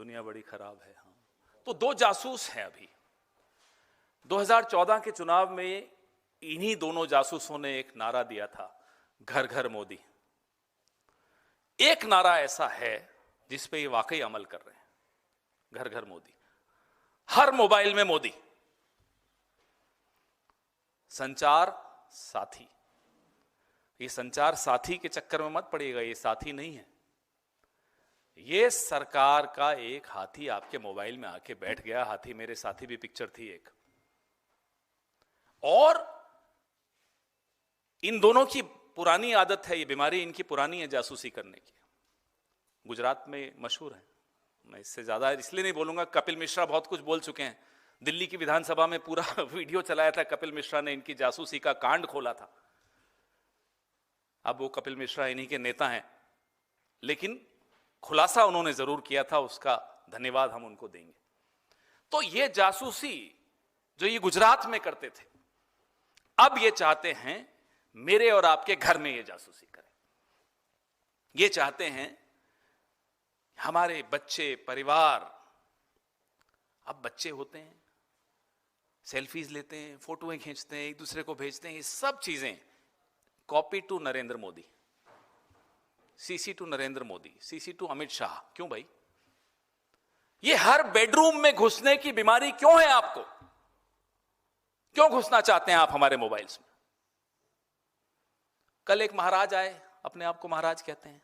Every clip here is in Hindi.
दुनिया बड़ी खराब है। हाँ, तो दो जासूस हैं अभी। 2014 के चुनाव में इन्हीं दोनों जासूसों ने एक नारा दिया था, घर घर मोदी। एक नारा ऐसा है जिस पे ये वाकई अमल कर रहे हैं, घर घर मोदी, हर मोबाइल में मोदी। संचार साथी, ये संचार साथी के चक्कर में मत पड़िएगा, ये साथी नहीं है। ये सरकार का एक हाथी आपके मोबाइल में आके बैठ गया। हाथी मेरे साथी भी पिक्चर थी एक। और इन दोनों की पुरानी आदत है, ये बीमारी इनकी पुरानी है जासूसी करने की। गुजरात में मशहूर है, मैं इससे ज्यादा इसलिए नहीं बोलूंगा। कपिल मिश्रा बहुत कुछ बोल चुके हैं। दिल्ली की विधानसभा में पूरा वीडियो चलाया था, कपिल मिश्रा ने इनकी जासूसी का कांड खोला था। अब वो कपिल मिश्रा इन्हीं के नेता हैं, लेकिन खुलासा उन्होंने जरूर किया था, उसका धन्यवाद हम उनको देंगे। तो ये जासूसी जो ये गुजरात में करते थे, अब ये चाहते हैं मेरे और आपके घर में ये जासूसी करें। ये चाहते हैं हमारे बच्चे, परिवार, अब बच्चे होते हैं, सेल्फीज लेते हैं, फोटोएं खींचते हैं, एक दूसरे को भेजते हैं। ये सब चीजें copy to Narendra Modi, CC to Narendra Modi, CC to Amit Shah. क्यों भाई? ये हर बेडरूम में घुसने की बीमारी क्यों है आपको? क्यों घुसना चाहते हैं आप हमारे मोबाइल्स में? कल एक महाराज आए, अपने आप को महाराज कहते हैं,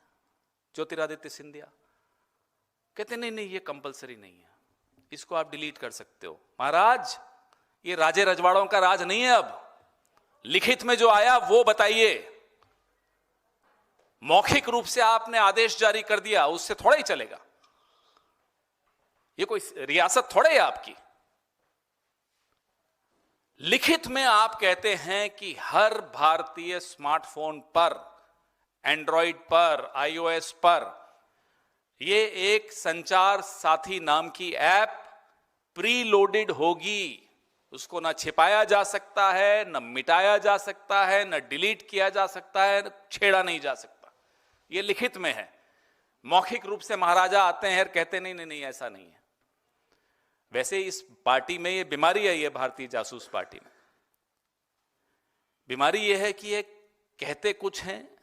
ज्योतिरादित्य सिंधिया, कहते नहीं नहीं ये कंपलसरी नहीं है, इसको आप डिलीट कर सकते हो। महाराज, ये राजे रजवाड़ों का राज नहीं है। अब लिखित में जो आया वो बताइए। मौखिक रूप से आपने आदेश जारी कर दिया, उससे थोड़ा ही चलेगा। ये कोई रियासत थोड़े है आपकी। लिखित में आप कहते हैं कि हर भारतीय स्मार्टफोन पर, एंड्रॉइड पर, आईओएस पर ये एक संचार साथी नाम की ऐप प्री लोडेड होगी। उसको ना छिपाया जा सकता है, ना मिटाया जा सकता है, ना डिलीट किया जा सकता है, ना छेड़ा नहीं जा सकता। ये लिखित में है। मौखिक रूप से महाराजा आते हैं और कहते नहीं नहीं नहीं ऐसा नहीं है। वैसे इस पार्टी में ये बीमारी है, ये भारतीय जासूस पार्टी में बीमारी ये है कि ये कहते कुछ हैं,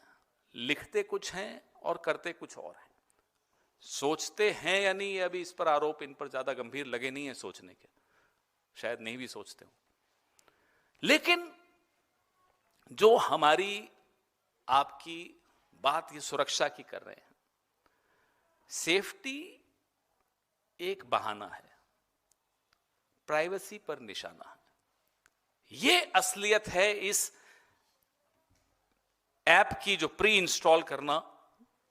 लिखते कुछ हैं और करते कुछ और हैं। सोचते हैं या नहीं, अभी इस पर आरोप इन पर ज्यादा गंभीर लगे नहीं है सोचने के, शायद नहीं भी सोचते हो। लेकिन जो हमारी आपकी बात ये सुरक्षा की कर रहे हैं, सेफ्टी एक बहाना है, प्राइवेसी पर निशाना है। ये असलियत है इस ऐप की जो प्री इंस्टॉल करना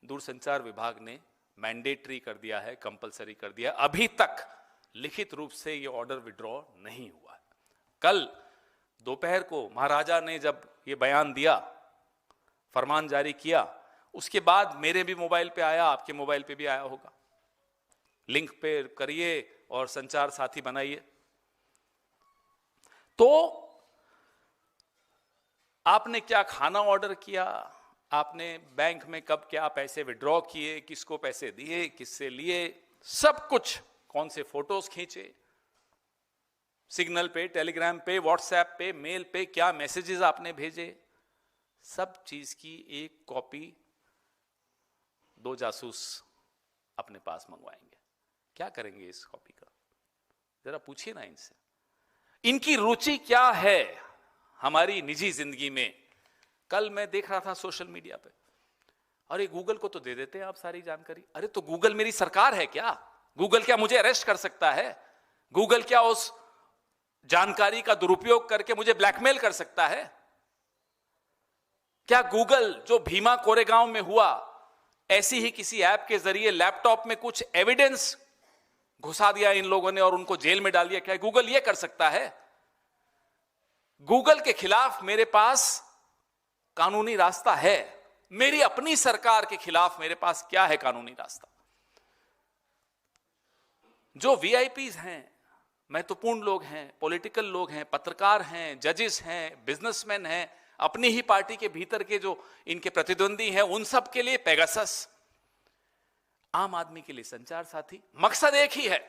दूरसंचार विभाग ने मैंडेटरी कर दिया है, कंपलसरी कर दिया। अभी तक लिखित रूप से ये ऑर्डर विड्रॉ नहीं हुआ है। कल दोपहर को महाराजा ने जब ये बयान दिया, फरमान जारी किया, उसके बाद मेरे भी मोबाइल पे आया, आपके मोबाइल पे भी आया होगा। लिंक पे करिए और संचार साथी बनाइए। तो आपने क्या खाना ऑर्डर किया, आपने बैंक में कब क्या पैसे विड्रॉ किए, किसको पैसे दिए, किससे लिए, सब कुछ, कौन से फोटोज खींचे, सिग्नल पे, टेलीग्राम पे, व्हाट्सएप पे, मेल पे क्या मैसेजेस आपने भेजे, सब चीज की एक कॉपी दो जासूस अपने पास मंगवाएंगे। क्या करेंगे इस कॉपी का? जरा पूछिए ना इनसे, इनकी रुचि क्या है हमारी निजी जिंदगी में। कल मैं देख रहा था सोशल मीडिया पे, अरे गूगल को तो दे देते हैं आप सारी जानकारी। अरे तो गूगल मेरी सरकार है क्या? गूगल क्या मुझे अरेस्ट कर सकता है? गूगल क्या उस जानकारी का दुरुपयोग करके मुझे ब्लैकमेल कर सकता है? क्या गूगल जो भीमा कोरेगांव में हुआ, ऐसी ही किसी ऐप के जरिए लैपटॉप में कुछ एविडेंस घुसा दिया इन लोगों ने और उनको जेल में डाल दिया, क्या गूगल ये कर सकता है? गूगल के खिलाफ मेरे पास कानूनी रास्ता है, मेरी अपनी सरकार के खिलाफ मेरे पास क्या है कानूनी रास्ता? जो वीआईपीज हैं, महत्वपूर्ण लोग हैं, पॉलिटिकल लोग हैं, पत्रकार हैं, जजेस हैं, बिजनेसमैन हैं, अपनी ही पार्टी के भीतर के जो इनके प्रतिद्वंदी हैं, उन सब के लिए पेगासस। आम आदमी के लिए संचार साथी, मकसद एक ही है।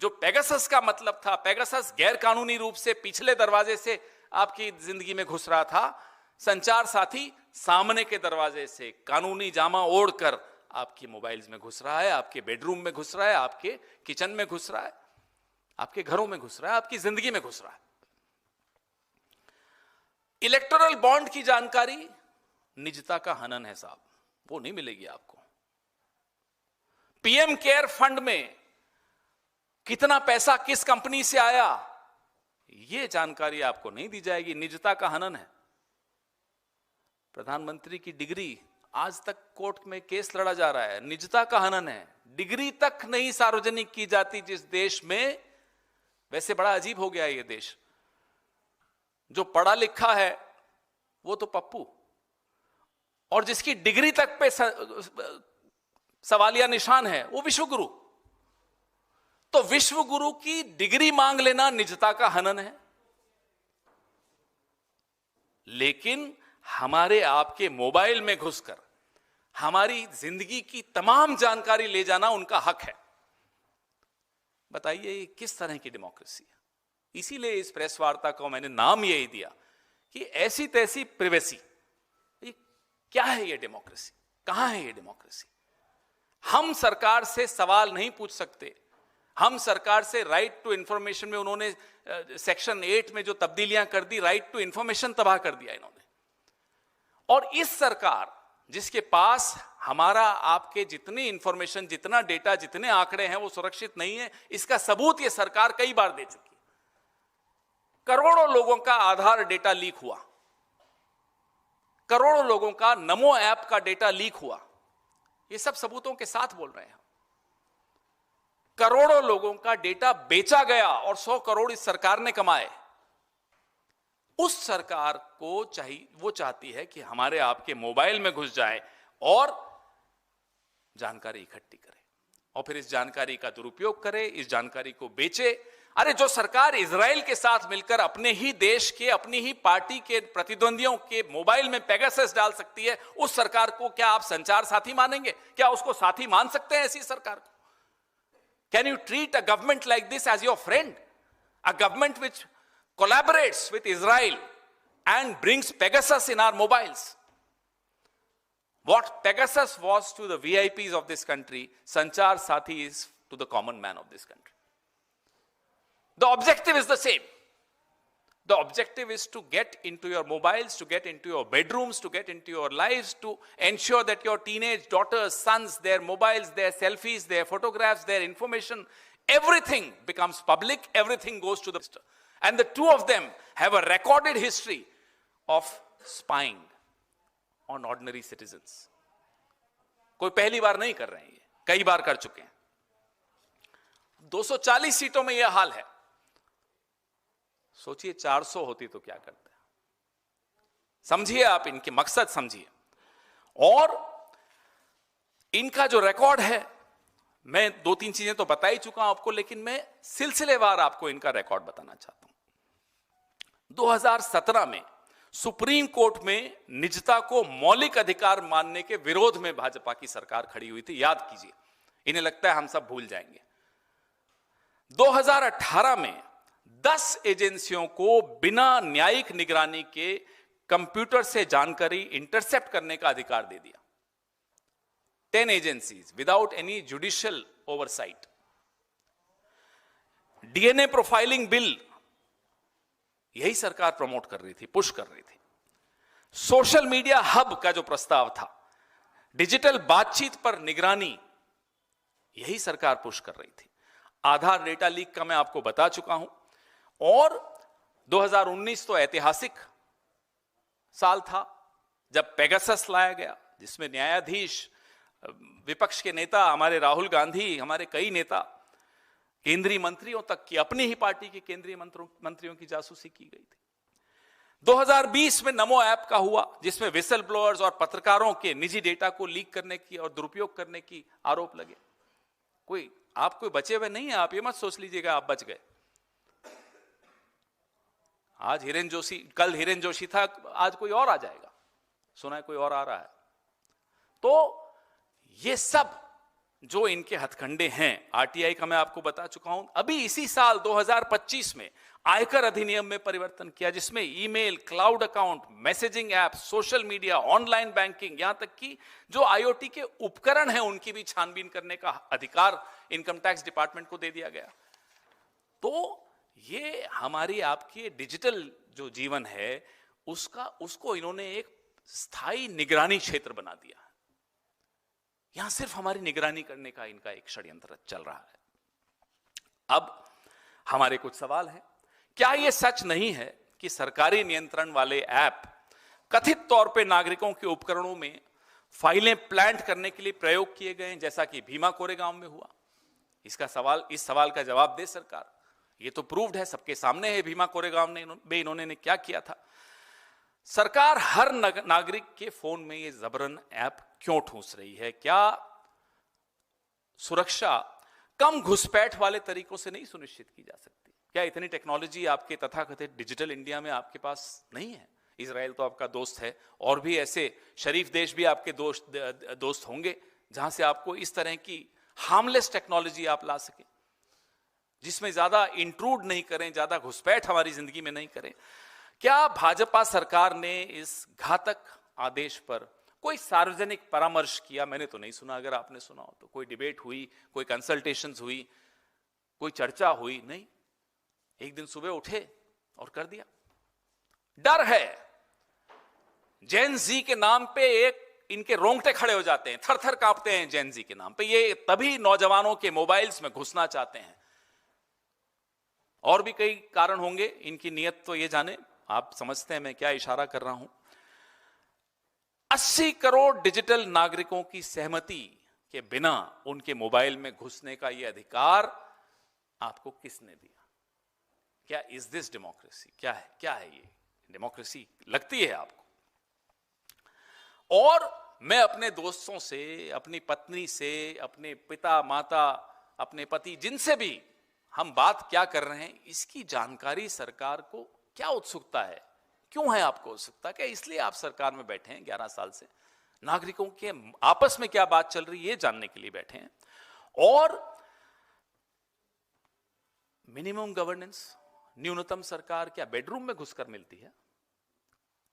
जो पेगासस का मतलब था, पेगासस गैर कानूनी रूप से पिछले दरवाजे से आपकी जिंदगी में घुस रहा था, संचार साथी सामने के दरवाजे से कानूनी जामा ओढ़कर आपकी मोबाइल्स में घुस रहा है, आपके बेडरूम में घुस रहा है, आपके किचन में घुस रहा है, आपके घरों में घुस रहा है, आपकी जिंदगी में घुस रहा है। इलेक्टोरल बॉन्ड की जानकारी निजता का हनन है साहब, वो नहीं मिलेगी आपको। पीएम केयर फंड में कितना पैसा किस कंपनी से आया, यह जानकारी आपको नहीं दी जाएगी, निजता का हनन है। प्रधानमंत्री की डिग्री, आज तक कोर्ट में केस लड़ा जा रहा है, निजता का हनन है। डिग्री तक नहीं सार्वजनिक की जाती जिस देश में, वैसे बड़ा अजीब हो गया ये देश, जो पढ़ा लिखा है वो तो पप्पू, और जिसकी डिग्री तक पे सवालिया निशान है वो विश्वगुरु। तो विश्वगुरु की डिग्री मांग लेना निजता का हनन है, लेकिन हमारे आपके मोबाइल में घुसकर हमारी जिंदगी की तमाम जानकारी ले जाना उनका हक है। बताइए ये किस तरह की डेमोक्रेसी है? इसीलिए इस प्रेस वार्ता को मैंने नाम यही दिया कि ऐसी तैसी प्रिवेसी। ये क्या है ये डेमोक्रेसी? कहां है ये डेमोक्रेसी? हम सरकार से सवाल नहीं पूछ सकते। हम सरकार से राइट टू इंफॉर्मेशन में उन्होंने सेक्शन 8 में जो तब्दीलियां कर दी, राइट टू इंफॉर्मेशन तबाह कर दिया इन्होंने। और इस सरकार जिसके पास हमारा आपके जितनी इंफॉर्मेशन, जितना डेटा, जितने आंकड़े हैं वो सुरक्षित नहीं है, इसका सबूत ये सरकार कई बार दे चुकी है। करोड़ों लोगों का आधार डेटा लीक हुआ, करोड़ों लोगों का नमो ऐप का डेटा लीक हुआ, ये सब सबूतों के साथ बोल रहे हैं। करोड़ों लोगों का डेटा बेचा गया और 100 करोड़ इस सरकार ने कमाए। उस सरकार को चाहिए, वो चाहती है कि हमारे आपके मोबाइल में घुस जाए और जानकारी इकट्ठी करे और फिर इस जानकारी का दुरुपयोग करे, इस जानकारी को बेचे। अरे जो सरकार इजराइल के साथ मिलकर अपने ही देश के, अपनी ही पार्टी के प्रतिद्वंदियों के मोबाइल में पेगासस डाल सकती है, उस सरकार को क्या आप संचार साथी मानेंगे? क्या उसको साथी मान सकते हैं ऐसी सरकार को? Can you treat a government like this as your friend? A government which collaborates with Israel and brings Pegasus in our mobiles. What Pegasus was to the VIPs of this country, Sanchar Sathi is to the common man of this country. The objective is the same. The objective is to get into your mobiles, to get into your bedrooms, to get into your lives, to ensure that your teenage daughters, sons, their mobiles, their selfies, their photographs, their information, everything becomes public, everything goes to the... And the two of them have a recorded history of spying on ordinary citizens. कोई पहली बार नहीं कर रहे हैं, ये कई बार कर चुके हैं। 240 सीटों में यह हाल है। सोचिए 400 होती तो क्या करते हैं? समझिए आप इनके मकसद समझिए। और इनका जो रिकॉर्ड है, मैं 2-3 चीजें तो बता ही चुका हूं आपको, लेकिन मैं सिलसिलेवार आपको इनका रिकॉर्ड बताना चाहता हूं। 2017 में सुप्रीम कोर्ट में निजता को मौलिक अधिकार मानने के विरोध में भाजपा की सरकार खड़ी हुई थी, याद कीजिए। इन्हें लगता है हम सब भूल जाएंगे। 2018 में 10 एजेंसियों को बिना न्यायिक निगरानी के कंप्यूटर से जानकारी इंटरसेप्ट करने का अधिकार दे दिया। 10 agencies without any judicial oversight. DNA profiling bill यही सरकार प्रमोट कर रही थी, पुश कर रही थी। सोशल मीडिया हब का जो प्रस्ताव था, डिजिटल बातचीत पर निगरानी, यही सरकार पुश कर रही थी। आधार डेटा लीक का मैं आपको बता चुका हूं। और 2019 तो ऐतिहासिक साल था जब पेगासस लाया गया, जिसमें न्यायाधीश, विपक्ष के नेता, हमारे राहुल गांधी, हमारे कई नेता, केंद्रीय मंत्रियों तक की, अपनी ही पार्टी के केंद्रीय मंत्रियों की जासूसी की गई थी। 2020 में नमो ऐप का हुआ, जिसमें विसल ब्लोअर्स और पत्रकारों के निजी डेटा को लीक करने की और दुरुपयोग करने की आरोप लगे। आप कोई बचे हुए नहीं है, आप ये मत सोच लीजिएगा आप बच गए। आज हिरेन जोशी, कल हिरेन जोशी था, आज कोई और आ जाएगा, सुना है कोई और आ रहा है। तो ये सब जो इनके हथकंडे हैं, आरटीआई का मैं आपको बता चुका हूं। अभी इसी साल 2025 में आयकर अधिनियम में परिवर्तन किया, जिसमें email, cloud account, messaging app, social media, online banking, यहां तक कि जो आईओटी के उपकरण हैं उनकी भी छानबीन करने का अधिकार इनकम टैक्स डिपार्टमेंट को दे दिया गया। तो ये हमारी आपकी डिजिटल जो जीवन है उसको इन्होंने एक स्थायी निगरानी क्षेत्र बना दिया। यहां सिर्फ हमारी निगरानी करने का इनका एक षड्यंत्र चल रहा है। अब हमारे कुछ सवाल हैं। क्या यह सच नहीं है कि सरकारी नियंत्रण वाले ऐप कथित तौर पे नागरिकों के उपकरणों में फाइलें प्लांट करने के लिए प्रयोग किए गए हैं, जैसा कि भीमा कोरेगांव में हुआ? इस सवाल का जवाब दे सरकार। ये तो प्रूव्ड है, सबके सामने है भीमा कोरेगांव में इन्होंने क्या किया था। सरकार हर नागरिक के फोन में ये जबरन ऐप क्यों ठूंस रही है? क्या सुरक्षा कम घुसपैठ वाले तरीकों से नहीं सुनिश्चित की जा सकती? क्या इतनी टेक्नोलॉजी आपके तथाकथित डिजिटल इंडिया में आपके पास नहीं है? इजराइल तो आपका दोस्त है, और भी ऐसे शरीफ देश भी आपके दोस्त होंगे जहां से आपको इस तरह की हार्मलेस टेक्नोलॉजी आप ला सकें, जिसमें ज्यादा इंट्रूड नहीं करें, ज्यादा घुसपैठ हमारी जिंदगी में नहीं करें। क्या भाजपा सरकार ने इस घातक आदेश पर कोई सार्वजनिक परामर्श किया? मैंने तो नहीं सुना। अगर आपने सुना हो तो कोई डिबेट हुई, कोई कंसल्टेशंस हुई, कोई चर्चा हुई? नहीं, एक दिन सुबह उठे और कर दिया। डर है। जेन जी के नाम पे इनके रोंगटे खड़े हो जाते हैं, थर थर कांपते हैं जेन जी के नाम पे। ये तभी नौजवानों के मोबाइल्स में घुसना चाहते हैं। और भी कई कारण होंगे, इनकी नीयत तो ये जाने। आप समझते हैं मैं क्या इशारा कर रहा हूं। 80 करोड़ डिजिटल नागरिकों की सहमति के बिना उनके मोबाइल में घुसने का यह अधिकार आपको किसने दिया? क्या इज दिस डेमोक्रेसी? क्या है ये डेमोक्रेसी लगती है आपको? और मैं अपने दोस्तों से, अपनी पत्नी से, अपने पिता माता, अपने पति, जिनसे भी हम बात क्या कर रहे हैं, इसकी जानकारी सरकार को क्या उत्सुकता है? क्यों है आपको उत्सुकता? क्या इसलिए आप सरकार में बैठे हैं 11 साल से? नागरिकों के आपस में क्या बात चल रही है ये जानने के लिए बैठे हैं। और मिनिमम गवर्नेंस, न्यूनतम सरकार क्या बेडरूम में घुसकर मिलती है?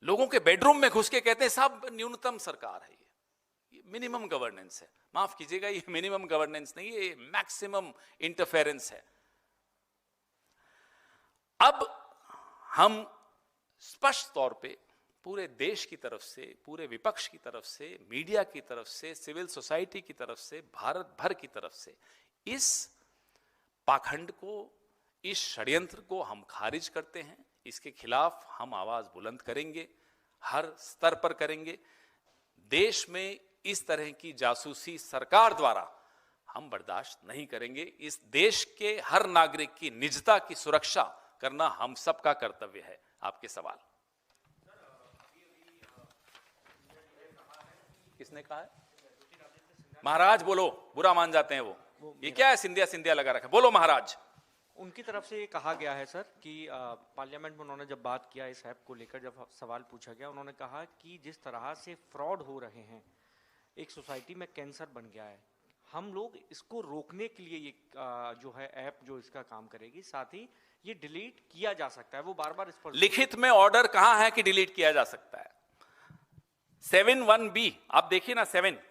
लोगों के बेडरूम में घुस के कहते हैं साहब न्यूनतम सरकार है, ये मिनिमम गवर्नेंस है। माफ कीजिएगा, ये मिनिमम गवर्नेंस नहीं, ये मैक्सिमम इंटरफेरेंस है। अब हम स्पष्ट तौर पे पूरे देश की तरफ से, पूरे विपक्ष की तरफ से, मीडिया की तरफ से, सिविल सोसाइटी की तरफ से, भारत भर की तरफ से इस पाखंड को, इस षड्यंत्र को हम खारिज करते हैं। इसके खिलाफ हम आवाज बुलंद करेंगे, हर स्तर पर करेंगे। देश में इस तरह की जासूसी सरकार द्वारा हम बर्दाश्त नहीं करेंगे। इस देश के हर नागरिक की निजता की सुरक्षा करना हम सबका कर्तव्य है। आपके सवाल किसने कहा है? महाराज बोलो, बुरा मान जाते हैं वो। ये क्या है सिंधिया सिंधिया लगा रखा? बोलो महाराज। उनकी तरफ से ये कहा गया है सर कि पार्लियामेंट में उन्होंने जब बात किया इस ऐप को लेकर, जब सवाल पूछा गया, उन्होंने कहा कि जिस तरह से फ्रॉड हो रहे हैं, एक सोसाइटी में कैंसर बन गया है। हम लोग इसको रोकने के लिए ये जो है ऐप जो इसका काम करेगी, साथ ही ये डिलीट किया जा सकता है। वो बार बार इस पर लिखित में ऑर्डर कहां है कि डिलीट किया जा सकता है? 7(1)(b) आप देखिए ना, 7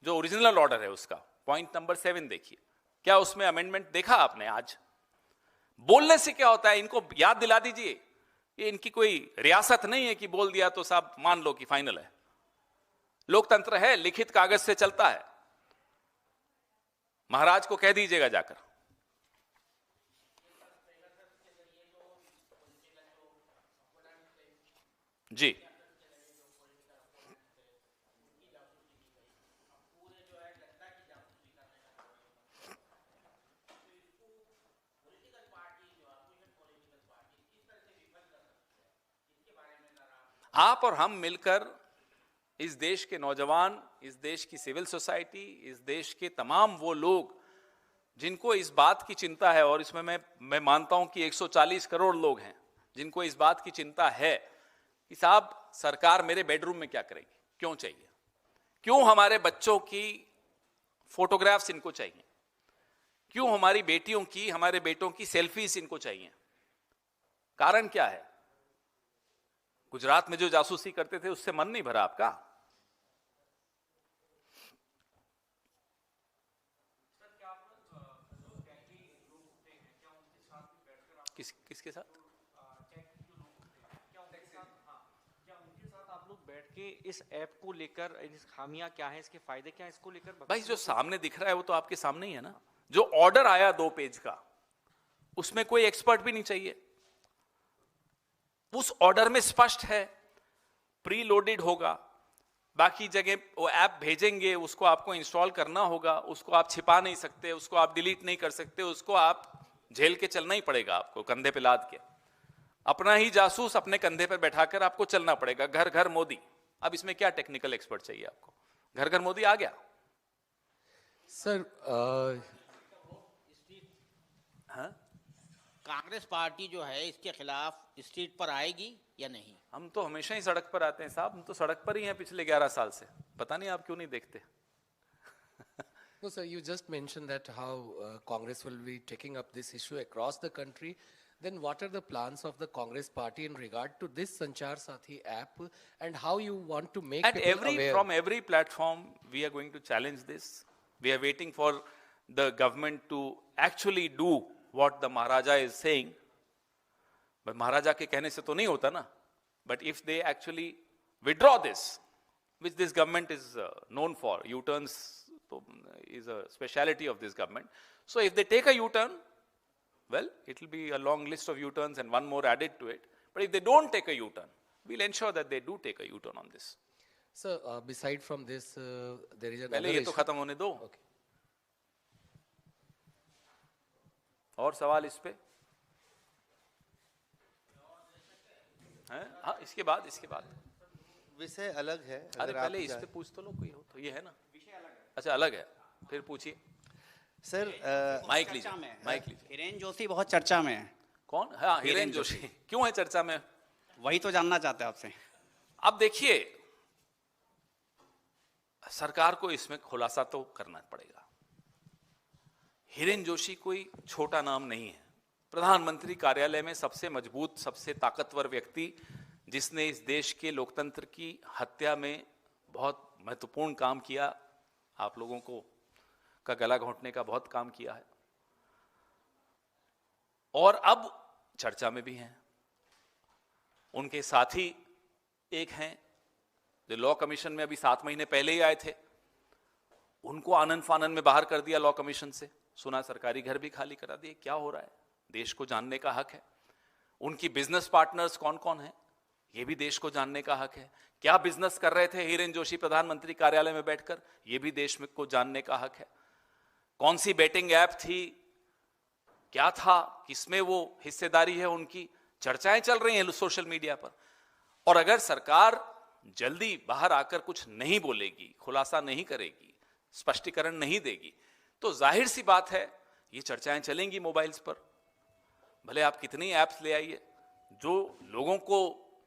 जो ओरिजिनल ऑर्डर है उसका पॉइंट नंबर 7 देखिए। क्या उसमें अमेंडमेंट देखा आपने? आज बोलने से क्या होता है, इनको याद दिला दीजिए। ये इनकी कोई रियासत नहीं है कि बोल दिया तो साहब मान लो कि फाइनल है। लोकतंत्र है, लिखित कागज से चलता है। महाराज को कह दीजिएगा जाकर। जी, आप और हम मिलकर इस देश के नौजवान, इस देश की सिविल सोसाइटी, इस देश के तमाम वो लोग जिनको इस बात की चिंता है, और इसमें मैं मानता हूं कि 140 करोड़ लोग हैं जिनको इस बात की चिंता है कि साहब सरकार मेरे बेडरूम में क्या करेगी, क्यों चाहिए, क्यों हमारे बच्चों की फोटोग्राफ्स इनको चाहिए, क्यों हमारी बेटियों की, हमारे बेटों की सेल्फीज इनको चाहिए? कारण क्या है? गुजरात में जो जासूसी करते थे उससे मन नहीं भरा आपका? किसके साथ? आप लोग बैठ के इस ऐप को लेकर, इस खामियां क्या है, इसके फायदे क्या है, इसको लेकर भाई जो सामने दिख रहा है वो तो आपके सामने ही है ना। जो ऑर्डर आया 2 पेज का, उसमें कोई एक्सपर्ट भी नहीं चाहिए। उस ऑर्डर में स्पष्ट है, प्री लोडेड होगा, बाकी जगह वो ऐप भेजेंगे, उसको आपको इंस्टॉल करना होगा, उसको आप छिपा नहीं सकते, उसको आप डिलीट नहीं कर सकते, उसको आप झेल के चलना ही पड़ेगा आपको, कंधे पे लाद के। अपना ही जासूस अपने कंधे पर बैठाकर आपको चलना पड़ेगा। घर घर मोदी। अब इसमें क्या टेक्निकल एक्सपर्ट चाहिए आपको? घर घर मोदी आ गया। सर हाँ? कांग्रेस पार्टी जो है इसके खिलाफ स्ट्रीट पर आएगी या नहीं? हम तो हमेशा ही सड़क पर आते हैं साहब, हम तो सड़क पर ही हैं पिछले 11 साल से। पता नहीं आप क्यों नहीं देखते। no, sir, you just mentioned that how Congress will be taking up this issue across the country. Then what are the plans of the Congress party in regard to this Sanchar Sathi app, and how you want to make people aware? From every platform, we are going to challenge this. We are waiting for the government to actually do what the Maharaja is saying. But Maharaja के कहने से तो नहीं होता ना. But if they actually withdraw this, which this government is known for, U-turns is a speciality of this government. So if they take a U-turn, well, it will be a long list of U-turns and one more added to it. But if they don't take a U-turn, we'll ensure that they do take a U-turn on this. Sir, beside from this, there is another पहले ये तो issue. खत्म होने दो. Okay. और सवाल इस पे? हैं? हाँ, इसके बाद विषय अलग है। अरे अगर पहले आप इस पे पूछ तो लो, कोई हो तो। ये है ना विषय अलग है। अच्छा अलग है, फिर पूछिए सर माइक लीजिए, माइक लीजिए। हिरेन जोशी बहुत चर्चा में है। कौन? हाँ, हिरेन जोशी क्यों है चर्चा में? वही तो जानना चाहते हैं आपसे। अब देखिए, सरकार को इसमें खुलासा तो करना पड़ेगा। हिरेन जोशी कोई छोटा नाम नहीं है। प्रधानमंत्री कार्यालय में सबसे मजबूत, सबसे ताकतवर व्यक्ति, जिसने इस देश के लोकतंत्र की हत्या में बहुत महत्वपूर्ण काम किया, आप लोगों को का गला घोंटने का बहुत काम किया है, और अब चर्चा में भी हैं। उनके साथी एक हैं जो लॉ कमीशन में अभी 7 महीने पहले ही आए थे, उनको आनन फानन में बाहर कर दिया लॉ कमीशन से। सुना सरकारी घर भी खाली करा दिए। क्या हो रहा है, देश को जानने का हक है। उनकी बिजनेस पार्टनर्स कौन कौन है, ये भी देश को जानने का हक है। क्या बिजनेस कर रहे थे हिरेन जोशी प्रधानमंत्री कार्यालय में बैठकर, ये भी देश में को जानने का हक है। कौन सी बेटिंग ऐप थी, क्या था, किसमें वो हिस्सेदारी है उनकी, चर्चाएं चल रही हैं सोशल मीडिया पर। और अगर सरकार जल्दी बाहर आकर कुछ नहीं बोलेगी, खुलासा नहीं करेगी, स्पष्टीकरण नहीं देगी, तो जाहिर सी बात है ये चर्चाएं चलेंगी मोबाइल्स पर। भले आप कितनी ऐप्स ले आइए, जो लोगों को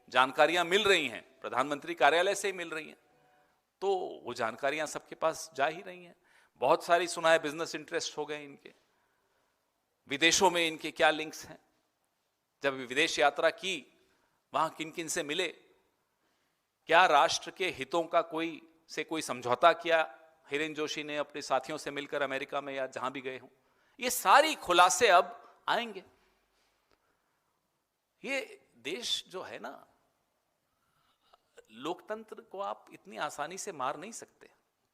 जानकारियां मिल रही हैं प्रधानमंत्री कार्यालय से ही मिल रही हैं, तो वो जानकारियां सबके पास जा ही रही हैं। बहुत सारी सुना है बिजनेस इंटरेस्ट हो गए इनके, विदेशों में इनके क्या लिंक्स हैं, जब विदेश यात्रा की वहां किन किन से मिले, क्या राष्ट्र के हितों का कोई समझौता किया हिरेन जोशी ने अपने साथियों से मिलकर अमेरिका में या जहां भी गए हों। ये सारी खुलासे अब आएंगे। ये देश जो है ना, लोकतंत्र को आप इतनी आसानी से मार नहीं सकते।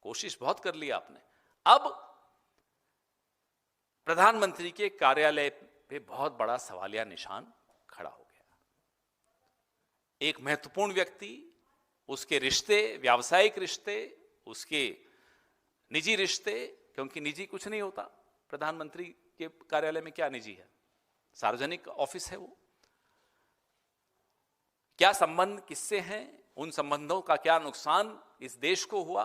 कोशिश बहुत कर ली आपने। अब प्रधानमंत्री के कार्यालय पे बहुत बड़ा सवालिया निशान खड़ा हो गया। एक महत्वपूर्ण व्यक्ति, उसके रिश्ते, व्यावसायिक रिश्ते, उसके निजी रिश्ते, क्योंकि निजी कुछ नहीं होता प्रधानमंत्री के कार्यालय में। क्या निजी है, सार्वजनिक ऑफिस है वो। क्या संबंध किससे हैं, उन संबंधों का क्या नुकसान इस देश को हुआ,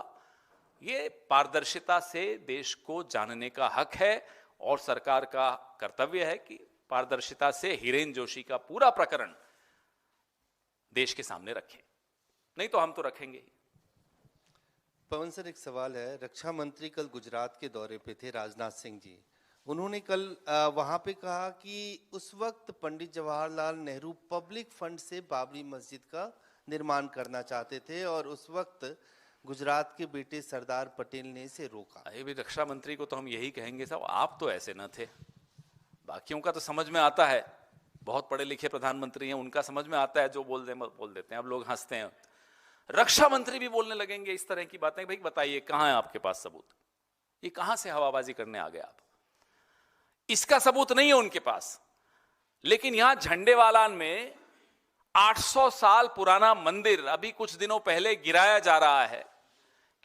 ये पारदर्शिता से देश को जानने का हक है। और सरकार का कर्तव्य है कि पारदर्शिता से हिरेन जोशी का पूरा प्रकरण देश के सामने रखें। नहीं तो हम तो रखेंगे ही। पवन सर, एक सवाल है। रक्षा मंत्री कल गुजरात के दौरे पे थे, राजनाथ सिंह जी। उन्होंने कल वहां पे कहा कि उस वक्त पंडित जवाहरलाल नेहरू पब्लिक फंड से बाबरी मस्जिद का निर्माण करना चाहते थे और उस वक्त गुजरात के बेटे सरदार पटेल ने इसे रोका। अरे भी रक्षा मंत्री को तो हम यही कहेंगे साहब, आप तो ऐसे न थे। बाकियों का तो समझ में आता है, बहुत पढ़े लिखे प्रधानमंत्री हैं, उनका समझ में आता है, जो बोल देते हैं। अब लोग हंसते हैं। रक्षा मंत्री भी बोलने लगेंगे इस तरह की बातें। भाई बताइए, कहां है आपके पास सबूत? ये कहां से हवाबाजी करने आ गए आप? इसका सबूत नहीं है उनके पास। लेकिन यहां झंडेवालान में 800 साल पुराना मंदिर अभी कुछ दिनों पहले गिराया जा रहा है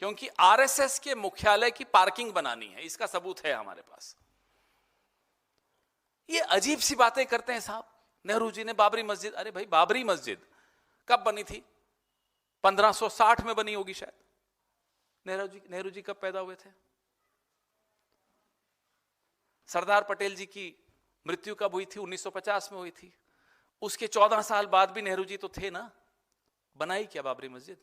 क्योंकि आरएसएस के मुख्यालय की पार्किंग बनानी है। इसका सबूत है हमारे पास। ये अजीब सी बातें करते हैं साहब। नेहरू जी ने बाबरी मस्जिद, अरे भाई बाबरी मस्जिद कब बनी थी? 1560 में बनी होगी शायद। नेहरू जी कब पैदा हुए थे? सरदार पटेल जी की मृत्यु कब हुई थी? 1950 में हुई थी। उसके 14 साल बाद भी नेहरू जी तो थे ना। बनाई क्या बाबरी मस्जिद?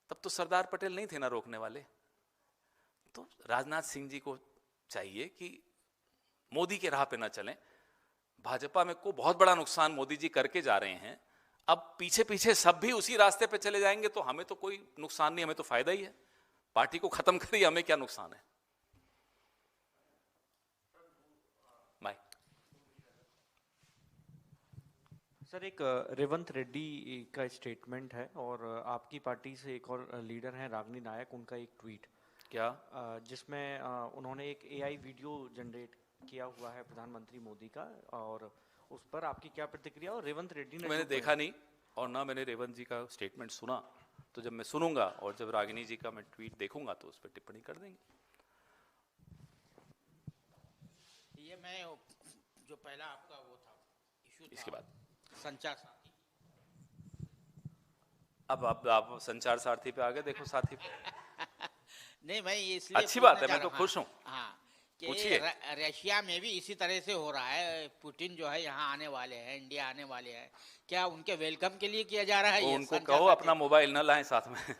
तब तो सरदार पटेल नहीं थे ना रोकने वाले। तो राजनाथ सिंह जी को चाहिए कि मोदी के राह पे ना चलें। भाजपा में को बहुत बड़ा नुकसान मोदी जी करके जा रहे हैं। अब पीछे पीछे सब भी उसी रास्ते पे चले जाएंगे तो हमें तो कोई नुकसान नहीं, हमें तो फायदा ही है। पार्टी को खत्म करिए, हमें क्या नुकसान है? बाय। सर, एक रेवंत रेड्डी का स्टेटमेंट है और आपकी पार्टी से एक और लीडर हैं रागिनी नायक, उनका एक ट्वीट क्या? जिसमें उन्होंने एक एआई वीडियो जनरेट किया हुआ है प्रधानमंत्री मोदी का, और उस पर आपकी क्या प्रतिक्रिया? और रेवंत रेड्डी ने मैंने देखा नहीं और ना मैंने रेवंत जी का स्टेटमेंट सुना। तो जब मैं सुनूंगा और जब रागिनी जी का मैं ट्वीट देखूंगा तो उस पर टिप्पणी कर देंगे। ये मैं जो पहला आपका वो था इशू इसके बाद संचार साथी। अब आप संचार सारथी पे आ गए। देखो साथी पे। नहीं, मैं ये इसलिए अच्छी बात पूछना है, मैं चाह तो रहा- खुश हूं। हाँ, कि पूछिए। रशिया में भी इसी तरह से हो रहा है। पुतिन जो है यहाँ आने वाले हैं, इंडिया आने वाले हैं। क्या उनके वेलकम के लिए किया जा रहा है? तो ये उनको संचार कहो साथी? अपना मोबाइल न लाएं साथ में।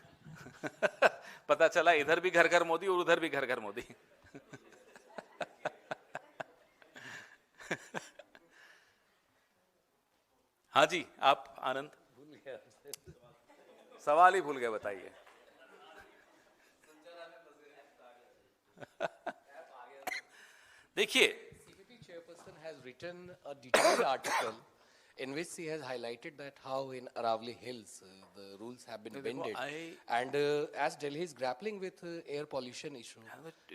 पता चला इधर भी घर घर मोदी और उधर भी घर घर मोदी। हाँ जी, आप आनंद सवाल ही भूल गए, बताइए। देखिए, CPP chairperson has written a detailed article in which he has highlighted that how in Aravali Hills the rules have been bended, and as Delhi is grappling with air pollution issue.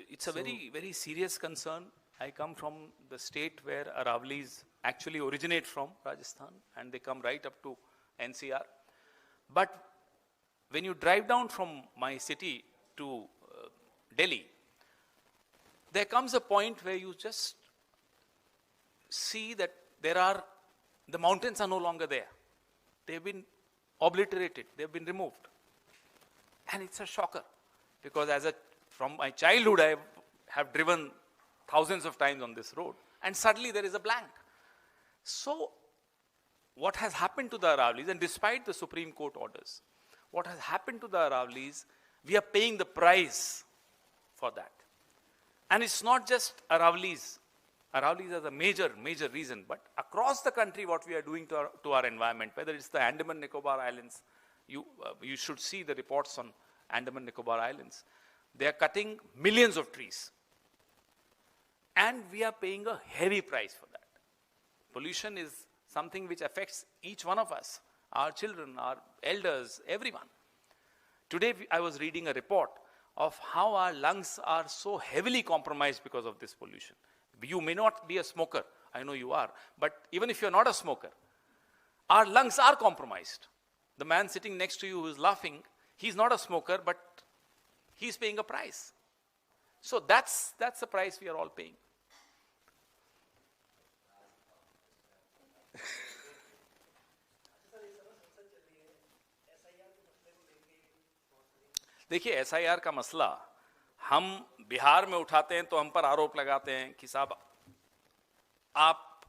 it's a very serious concern. I come from the state where Aravali's actually originate from, Rajasthan, and they come right up to NCR. But when you drive down from my city to Delhi, there comes a point where you just see that the mountains are no longer there. They've been obliterated, they've been removed. And it's a shocker because from my childhood I have driven thousands of times on this road, and suddenly there is a blank. So what has happened to the Aravali's, and despite the Supreme Court orders, what has happened to the Aravali's, we are paying the price for that. And it's not just Aravali's. Aravali's is a major reason, but across the country what we are doing to our environment, whether it's the Andaman Nicobar Islands, you should see the reports on Andaman Nicobar Islands. They are cutting millions of trees. And we are paying a heavy price for that. Pollution is something which affects each one of us, our children, our elders, everyone. Today I was reading a report of how our lungs are so heavily compromised because of this pollution. You may not be a smoker, I know you are, but even if you're not a smoker, our lungs are compromised. The man sitting next to you who is laughing, he's not a smoker, but he's paying a price. So that's the price we are all paying. देखिए, एसआईआर का मसला हम बिहार में उठाते हैं तो हम पर आरोप लगाते हैं कि साहब आप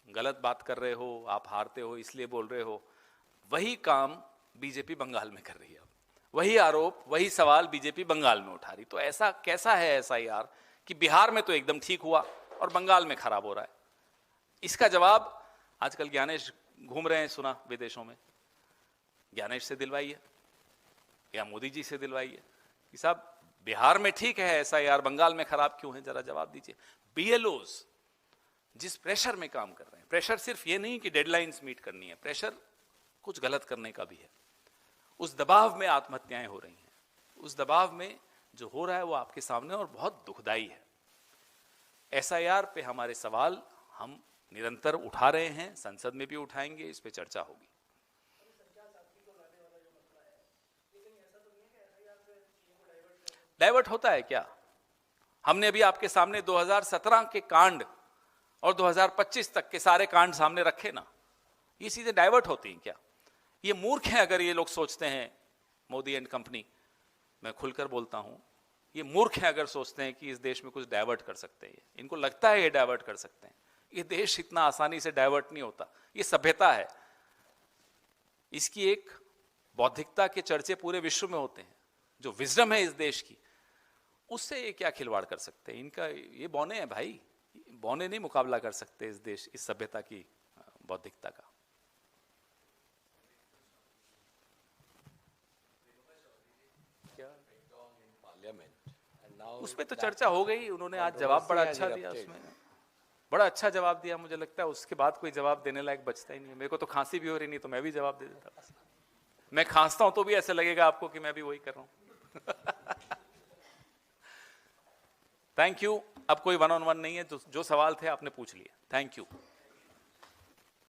गलत बात कर रहे हो, आप हारते हो इसलिए बोल रहे हो। वही काम बीजेपी बंगाल में कर रही है। वही आरोप, वही सवाल बीजेपी बंगाल में उठा रही। तो ऐसा कैसा है एसआईआर कि बिहार में तो एकदम ठीक हुआ और बंगाल में खराब हो रहा है? इसका जवाब आजकल ज्ञानेश घूम रहे हैं, सुना विदेशों में, ज्ञानेश से दिलवाइए या मोदी जी से दिलवाइए कि साहब बिहार में ठीक है एसआईआर, बंगाल में खराब क्यों है, जरा जवाब दीजिए। बीएलओज जिस प्रेशर में काम कर रहे हैं, प्रेशर सिर्फ ये नहीं कि डेडलाइंस मीट करनी है, प्रेशर कुछ गलत करने का भी है। उस दबाव में आत्महत्याएं हो रही हैं, उस दबाव में जो हो रहा है वो आपके सामने और बहुत दुखदाई है। एसआईआर पे हमारे सवाल हम निरंतर उठा रहे हैं, संसद में भी उठाएंगे, इस पे चर्चा होगी। डाइवर्ट होता है क्या? हमने अभी आपके सामने 2017 के कांड और 2025 तक के सारे कांड सामने रखे ना, ये चीजें डाइवर्ट होती हैं क्या? ये मूर्ख हैं अगर ये लोग सोचते हैं, मोदी एंड कंपनी, मैं खुलकर बोलता हूं, ये मूर्ख हैं अगर सोचते हैं कि इस देश में कुछ डाइवर्ट कर सकते हैं। इनको लगता है ये डाइवर्ट कर सकते हैं। ये देश इतना आसानी से डाइवर्ट नहीं होता, ये सभ्यता है। इसकी एक बौद्धिकता के चर्चे पूरे विश्व में होते हैं, जो विजडम है इस देश की, उससे ये क्या खिलवाड़ कर सकते हैं? इनका ये बौने हैं भाई, बौने नहीं मुकाबला कर सकते इस देश, इस सभ्यता की बौद्धिकता का। उसमें तो चर्चा हो गई, उन्होंने आज जवाब बड़ा अच्छा दिया, उसमें बड़ा अच्छा जवाब दिया। मुझे लगता है उसके बाद कोई जवाब देने लायक बचता ही नहीं है। मेरे को तो खांसी भी हो रही नहीं तो मैं भी जवाब दे देता। मैं खांसता हूं तो भी ऐसे लगेगा आपको कि मैं भी वही कर रहा हूं। Thank you. अब कोई वन ऑन वन नहीं है, जो सवाल थे आपने पूछ लिए। Thank you.